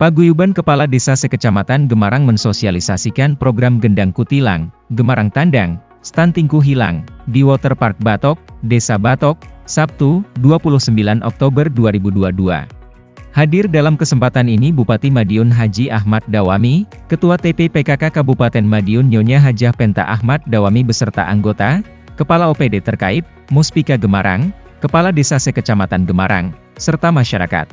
Paguyuban Kepala Desa Sekecamatan Gemarang mensosialisasikan program Gendang Kutilang, Gemarang Tandang, Stuntingku Hilang, di Waterpark Batok, Desa Batok, Sabtu, 29 Oktober 2022. Hadir dalam kesempatan ini Bupati Madiun Haji Ahmad Dawami, Ketua TP PKK Kabupaten Madiun Nyonya Hajah Penta Ahmad Dawami beserta anggota, Kepala OPD terkait, Muspika Gemarang, Kepala Desa Sekecamatan Gemarang, serta masyarakat.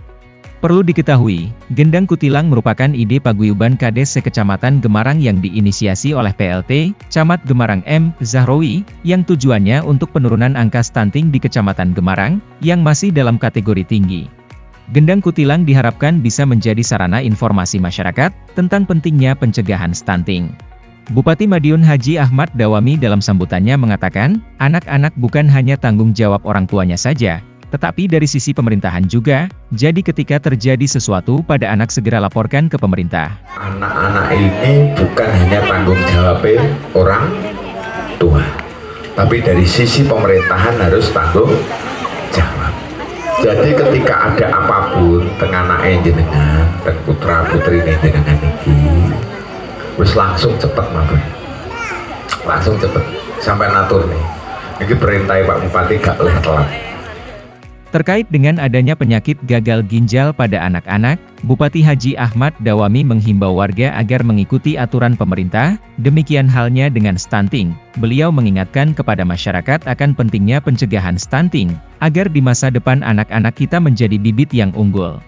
Perlu diketahui, Gendang Kutilang merupakan ide paguyuban Kades Sekecamatan Gemarang yang diinisiasi oleh PLT, Camat Gemarang M. Zahrowi, yang tujuannya untuk penurunan angka stunting di Kecamatan Gemarang, yang masih dalam kategori tinggi. Gendang Kutilang diharapkan bisa menjadi sarana informasi masyarakat, tentang pentingnya pencegahan stunting. Bupati Madiun Haji Ahmad Dawami dalam sambutannya mengatakan, anak-anak bukan hanya tanggung jawab orang tuanya saja, tetapi dari sisi pemerintahan juga, jadi ketika terjadi sesuatu pada anak segera laporkan ke pemerintah. Anak-anak ini bukan hanya tanggung jawab orang tua, tapi dari sisi pemerintahan harus tanggung jawab. Jadi ketika ada apapun tengah anak jenengan, dan putra putri jenengan ini, terus langsung cepet mabun, langsung cepet sampai natur nih. Ini perintah Pak Bupati gak boleh telat. Terkait dengan adanya penyakit gagal ginjal pada anak-anak, Bupati Haji Ahmad Dawami menghimbau warga agar mengikuti aturan pemerintah, demikian halnya dengan stunting. Beliau mengingatkan kepada masyarakat akan pentingnya pencegahan stunting, agar di masa depan anak-anak kita menjadi bibit yang unggul.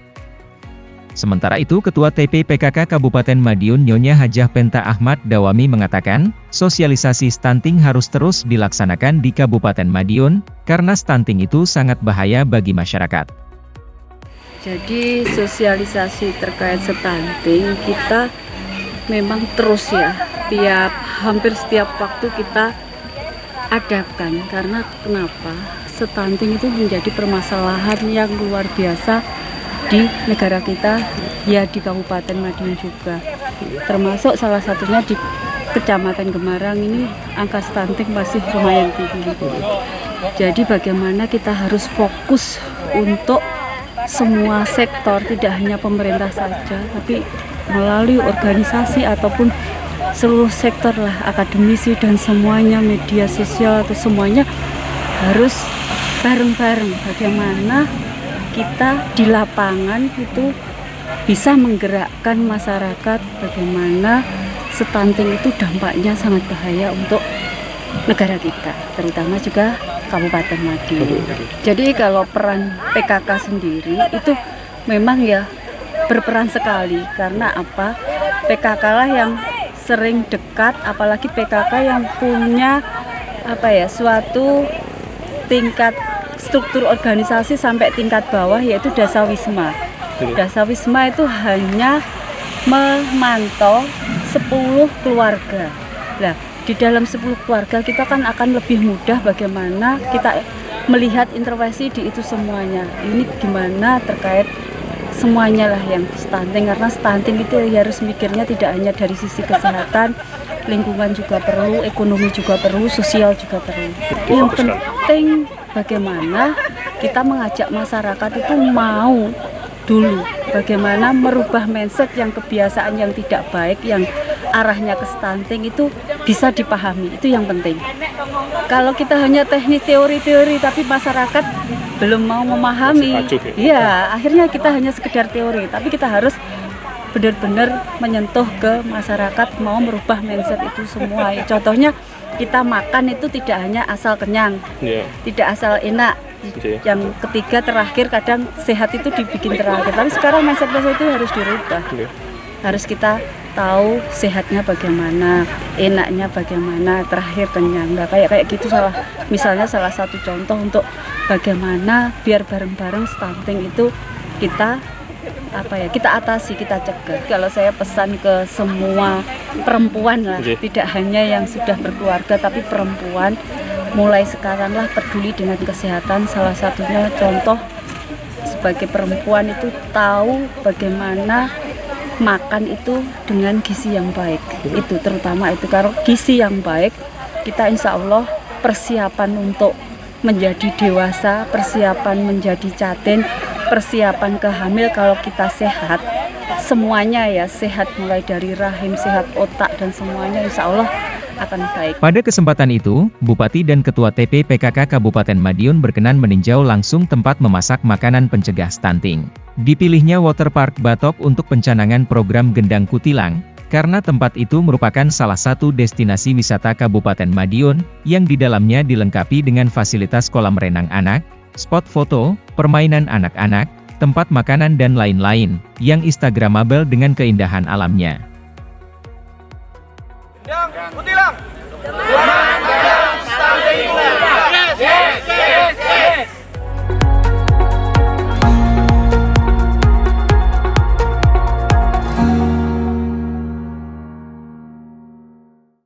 Sementara itu Ketua TP PKK Kabupaten Madiun Nyonya Hajah Penta Ahmad Dawami mengatakan, sosialisasi stunting harus terus dilaksanakan di Kabupaten Madiun, karena stunting itu sangat bahaya bagi masyarakat. Jadi sosialisasi terkait stunting kita memang terus ya, hampir setiap waktu kita adakan, karena kenapa? Stunting itu menjadi permasalahan yang luar biasa di negara kita, ya di Kabupaten Madiun juga, termasuk salah satunya di Kecamatan Gemarang ini angka stunting masih lumayan tinggi. Jadi bagaimana kita harus fokus untuk semua sektor, tidak hanya pemerintah saja, tapi melalui organisasi ataupun seluruh sektor lah, akademisi dan semuanya, media sosial atau semuanya harus bareng-bareng bagaimana kita di lapangan itu bisa menggerakkan masyarakat, bagaimana stunting itu dampaknya sangat bahaya untuk negara kita, terutama juga Kabupaten Madiun. Jadi kalau peran PKK sendiri itu memang ya berperan sekali, karena apa? PKK lah yang sering dekat, apalagi PKK yang punya suatu tingkat struktur organisasi sampai tingkat bawah, yaitu Dasawisma. Dasawisma itu hanya memantau 10 keluarga. Nah, di dalam 10 keluarga kita kan akan lebih mudah bagaimana kita melihat intervensi di itu semuanya. Ini gimana terkait semuanya lah yang stunting, karena stunting itu ya harus mikirnya tidak hanya dari sisi kesehatan, lingkungan juga perlu, ekonomi juga perlu, sosial juga perlu. Yang penting bagaimana kita mengajak masyarakat itu mau dulu, bagaimana merubah mindset yang kebiasaan yang tidak baik, yang arahnya ke stunting itu bisa dipahami, itu yang penting. Kalau kita hanya teknis teori-teori tapi masyarakat belum mau memahami, ya akhirnya kita hanya sekedar teori, tapi kita harus benar-benar menyentuh ke masyarakat, mau merubah mindset itu semua. Contohnya kita makan itu tidak hanya asal kenyang, tidak asal enak. Yang ketiga terakhir kadang sehat itu dibikin terakhir, tapi sekarang mindset itu harus dirubah. Harus kita tahu sehatnya bagaimana, enaknya bagaimana, terakhir kenyang. Nah, kayak gitu misalnya salah satu contoh untuk bagaimana biar bareng-bareng stunting itu kita atasi, kita cegah. Kalau saya pesan ke semua perempuan lah, tidak hanya yang sudah berkeluarga tapi perempuan, mulai sekaranglah peduli dengan kesehatan. Salah satunya contoh sebagai perempuan itu tahu bagaimana makan itu dengan gizi yang baik. Itu terutama itu, kalau gizi yang baik kita insya Allah persiapan untuk menjadi dewasa, persiapan menjadi catin, persiapan ke hamil, kalau kita sehat semuanya ya sehat, mulai dari rahim, sehat otak dan semuanya insya Allah akan baik. Pada kesempatan itu, Bupati dan Ketua TP PKK Kabupaten Madiun berkenan meninjau langsung tempat memasak makanan pencegah stunting. Dipilihnya Waterpark Batok untuk pencanangan program Gendang Kutilang, karena tempat itu merupakan salah satu destinasi wisata Kabupaten Madiun, yang di dalamnya dilengkapi dengan fasilitas kolam renang anak, spot foto, permainan anak-anak, tempat makanan dan lain-lain, yang instagramable dengan keindahan alamnya. Gendang Kutilang.